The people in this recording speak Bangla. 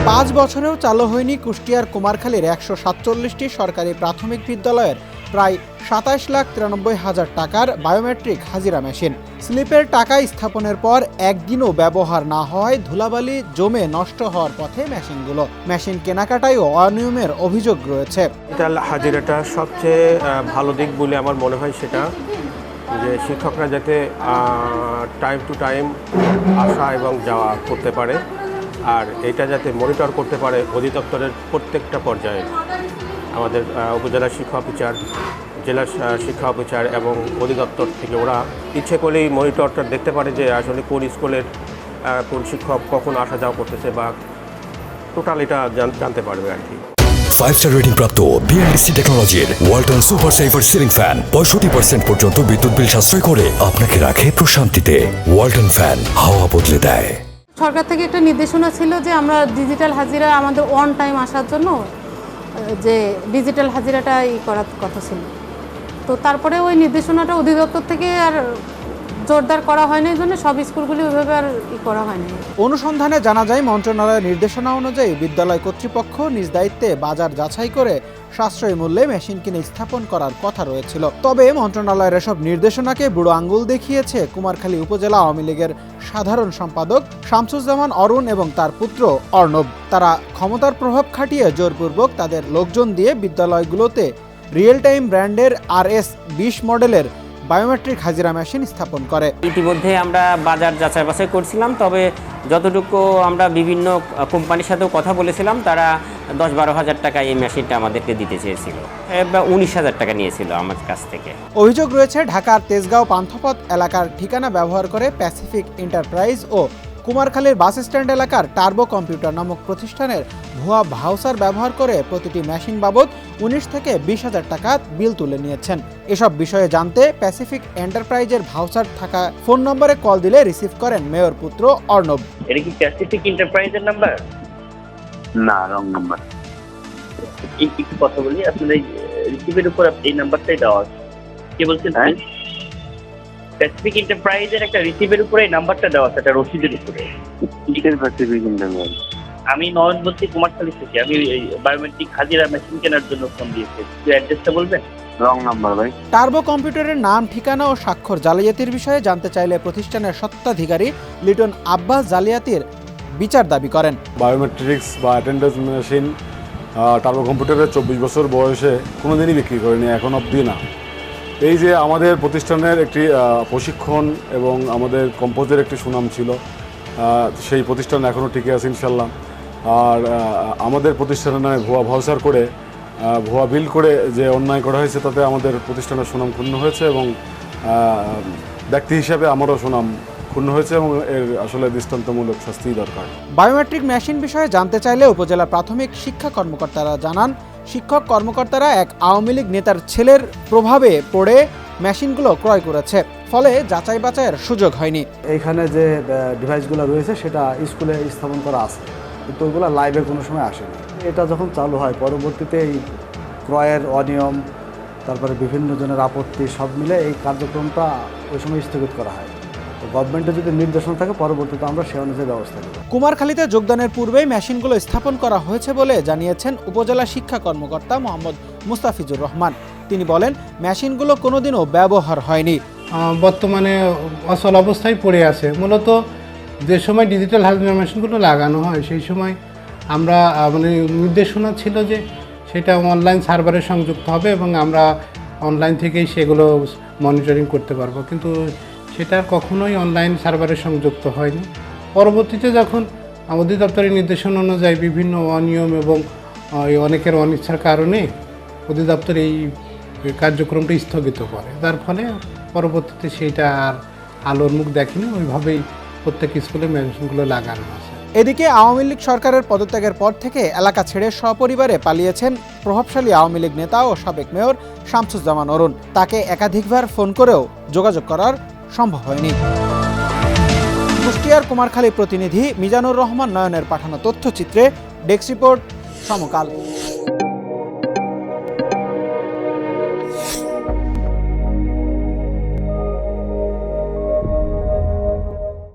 5 বছরেও চালু হয়নি কুষ্টিয়ার কুমারখালীর 147টি সরকারি প্রাথমিক বিদ্যালয়ের প্রায় 27,93,000 টাকার বায়োমেট্রিক হাজিরা মেশিন। স্লিপের টাকা স্থাপনের পর একদিনও ব্যবহার না হওয়ায় ধুলাবালি জমে নষ্ট হওয়ার পথে মেশিনগুলো। মেশিন কেনাকাটায়ও অনিয়মের অভিযোগ রয়েছে। ডিজিটাল হাজিরাটা সবচেয়ে ভালো দিক বলে আমার মনে হয় সেটা যে শিক্ষকরা যাতে টাইম টু টাইম আসা এবং যাওয়া করতে পারে, আর এটা যাতে মনিটর করতে পারে অধিদপ্তরের প্রত্যেকটা পর্যায়ে। আমাদের উপজেলা শিক্ষা অফিসার, জেলা শিক্ষা অফিসার এবং অধিদপ্তর থেকে ওরা ইচ্ছে করলেই মনিটরটা দেখতে পারে যে আসলে কোন স্কুলের কোন শিক্ষক কখন আসা যাওয়া করতেছে বা টোটাল এটা জানতে পারবে আর কি। 5-স্টার রেটিং প্রাপ্ত BLDC টেকনোলজির Walton super saver ceiling fan 65% পর্যন্ত বিদ্যুৎ বিল সাশ্রয় করে আপনাকে রাখে প্রশান্তিতে। ওয়ালটন ফ্যান হাওয়া বদলে দেয়। সরকার থেকে একটা নির্দেশনা ছিল যে আমরা ডিজিটাল হাজিরা আমাদের অন টাইম আসার জন্য যে ডিজিটাল হাজিরাটা করার কথা ছিল, তো তারপরে ওই নির্দেশনাটা অধিদপ্তর থেকে আর জোরদার করা হয়নি, এই জন্য সব স্কুলগুলি ওইভাবে আর করা হয়নি। অনুসন্ধানে জানা যায় মন্ত্রণালয়ের নির্দেশনা অনুযায়ী বিদ্যালয় কর্তৃপক্ষ নিজ দায়িত্বে বাজার যাচাই করে সাশ্রয়ী মূল্যে মেশিন কিনে স্থাপন করার কথা রয়েছিল। তবে মন্ত্রণালয়ের এসব নির্দেশনাকে বুড়ো আঙ্গুল দেখিয়েছে কুমারখালী উপজেলা আওয়ামী লীগের সাধারণ সম্পাদক শামসুজ্জামান অরুণ এবং তার পুত্র অর্ণব। তারা ক্ষমতার প্রভাব খাটিয়ে জোরপূর্বক তাদের লোকজন দিয়ে বিদ্যালয়গুলোতে রিয়েল টাইম ব্র্যান্ডের RS-20 মডেলের বায়োমেট্রিক হাজিরা মেশিন স্থাপন করে। ইতিমধ্যে আমরা বাজার যাচাই বাছাই করছিলাম, তবে যতটুকু আমরা বিভিন্ন কোম্পানির সাথেও কথা বলেছিলাম, তারা 10-12 হাজার টাকা এই মেশিনটা আমাদেরকে দিতে চেয়েছিল, 19,000 টাকা নিয়েছিল আমার কাছ থেকে। অভিযোগ রয়েছে ঢাকার তেজগাঁও পান্থপথ এলাকার ঠিকানা ব্যবহার করে প্যাসিফিক এন্টারপ্রাইজ ও কুমারখালীর বাস স্ট্যান্ড এলাকার টার্বো কম্পিউটার নামক প্রতিষ্ঠানের ভুয়া ভাউচার ব্যবহার করে প্রতিটি মেশিন বাবদ 19 থেকে 20,000 টাকা বিল তুলে নিয়েছেন। এসব বিষয়ে জানতে প্যাসিফিক এন্টারপ্রাইজের ভাউচার থাকা ফোন নম্বরে কল দিলে রিসিভ করেন মেয়র পুত্র অর্ণব। এটা কি প্যাসিফিক এন্টারপ্রাইজের নাম্বার? না, রং নাম্বার। একটু কথা বলি, আপনাদের রিসিভের উপর এই নাম্বারটাই দেওয়া আছে। কি বলছেন? প্যাসিফিক এন্টারপ্রাইজের একটা রিসিভের উপরে এই নাম্বারটা দেওয়া আছে, একটা রসিদের উপরে। Pacific enterprise. আমি নয়ন বলছি কুমারখালী থেকে। আমি বায়োমেট্রিক হাজিরা মেশিন কেনার জন্য ফোন দিয়েছি। একটু অ্যাড্রেসটা বলবেন? রং নাম্বার ভাই। টার্বো কম্পিউটারের নাম, ঠিকানা ও স্বাক্ষর জালিয়াতির বিষয়ে জানতে চাইলে প্রতিষ্ঠানের স্বত্বাধিকারী লিটন আব্বাস জালিয়াতির বিচার দাবি করেন। বায়োমেট্রিক্স বা অ্যাটেন্ডেন্স মেশিন টার্বো কম্পিউটারের 24 বছর বয়সে কোনোদিনই বিক্রি করেনি, এখন অবধি না। এই যে আমাদের প্রতিষ্ঠানের একটি প্রশিক্ষণ এবং আমাদের কম্পোজের একটি সুনাম ছিল, সেই প্রতিষ্ঠান এখনও টিকে আছে ইনশাল্লাহ। আর আমাদের প্রতিষ্ঠানের নামে ভুয়া ভাউচার করে ভুয়া বিল করে যে অন্যায় করা হয়েছে, তাতে আমাদের প্রতিষ্ঠানের সুনাম ক্ষুণ্ণ হয়েছে এবং ব্যক্তি হিসাবে আমারও সুনাম ক্ষুণ্ণ হয়েছে এবং এর আসলে দৃষ্টান্তমূলক শাস্তি দরকার। বায়োমেট্রিক মেশিন বিষয়ে জানতে চাইলে উপজেলা প্রাথমিক শিক্ষা কর্মকর্তারা জানান, শিক্ষক কর্মকর্তারা এক আওয়ামী লীগ নেতার ছেলের প্রভাবে পড়ে মেশিনগুলো ক্রয় করেছে, ফলে যাচাই বাছাইয়ের সুযোগ হয়নি। এইখানে যে ডিভাইসগুলো রয়েছে সেটা স্কুলে স্থাপন করা আছে, কিন্তু ওইগুলো লাইভে কোনো সময় আসেনি। এটা যখন চালু হয় পরবর্তীতে এই ক্রয়ের অনিয়ম, তারপরে বিভিন্ন জনের আপত্তি সব মিলে এই কার্যক্রমটা ওই সময় স্থগিত করা হয়। গভর্নমেন্টের যদি নির্দেশনা থাকে পরবর্তীতে আমরা সে অনুযায়ী ব্যবস্থা নেব। কুমারখালীতে যোগদানের পূর্বেই মেশিনগুলো স্থাপন করা হয়েছে বলে জানিয়েছেন উপজেলা শিক্ষা কর্মকর্তা মোহাম্মদ মুস্তাফিজুর রহমান। তিনি বলেন, মেশিনগুলো কোনোদিনও ব্যবহার হয়নি, বর্তমানে অচল অবস্থায় পড়ে আছে। মূলত যে সময় ডিজিটাল হাজিরা মেশিনগুলো লাগানো হয় সেই সময় আমরা নির্দেশনা ছিল যে সেটা অনলাইন সার্ভারে সংযুক্ত হবে এবং আমরা অনলাইন থেকেই সেগুলো মনিটরিং করতে পারবো, কিন্তু সেটা কখনোই অনলাইন সার্ভারে সংযুক্ত হয়নি। পরবর্তীতে যখন অধিদপ্তরের নির্দেশনা অনুযায়ী বিভিন্ন অনিয়ম এবং অনেকের অনিচ্ছার কারণে অধিদপ্তর এই কার্যক্রমটা স্থগিত করে, যার ফলে পরবর্তীতে সেইটা আর আলোর মুখ দেখেনি। ওইভাবেই প্রত্যেক স্কুলে মেশিনগুলো লাগানো আছে। এদিকে আওয়ামী লীগ সরকারের পদত্যাগের পর থেকে এলাকা ছেড়ে সপরিবারে পালিয়েছেন প্রভাবশালী আওয়ামী লীগ নেতা ও সাবেক মেয়র শামসুজ্জামান অরুণ। তাকে একাধিকবার ফোন করেও যোগাযোগ করার সম্ভব হয়নি। কুষ্টিয়ার কুমারখালী প্রতিনিধি মিজানুর রহমান নয়নের পাঠানো তথ্যচিত্রে ডেস্ক রিপোর্ট সমকাল।